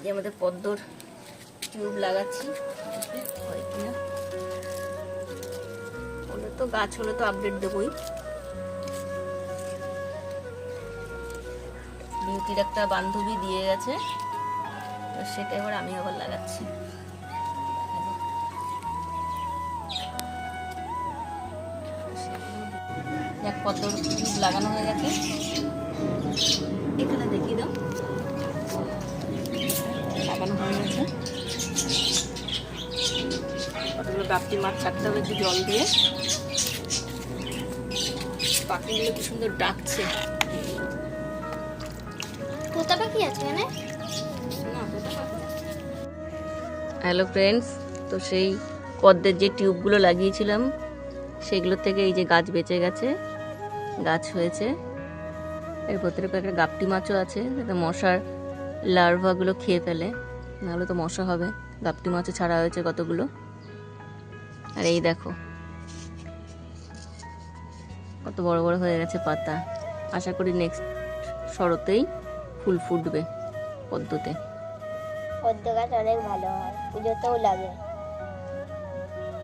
যে আমাদের পদ্মর টিউব লাগাচ্ছি, হয় কিনা। হলে তো গাছ হলে তো আপডেট দেবই। বিউটির একটা বান্ধবী দিয়ে গেছে, সেটা এবার আমি আবার লাগাচ্ছি। এক পদ্মর টিউব লাগানো হয়ে গেছে, এখানে দেখিয়ে দাও, লাগানো হয়ে গেছে। কতগুলো গাপ্পি মাছ ছাড়তে হবে একটু জল দিয়ে। পাখিগুলো কি সুন্দর ডাকছে। তোতা পাখি আছে এখানে? হ্যালো ফ্রেন্ডস, তো সেই পদ্মের যে টিউবগুলো লাগিয়েছিলাম সেগুলো থেকে এই যে গাছ বেঁচে গেছে, গাছ হয়েছে। এর ভেতরে কয়েকটা গাপ্পি মাছও আছে, যাতে মশার লার্ভাগুলো খেয়ে ফেলে, নাহলে তো মশা হবে। গাপ্পি মাছও ছাড়া হয়েছে কতগুলো। আর এই দেখো কত বড় বড় হয়ে গেছে পাতা। আশা করি নেক্সট শরতেই ফুল ফুটবে পদ্মতে। পদ্ম গাছ অনেক ভালো হয়, পুজোতেও লাগে।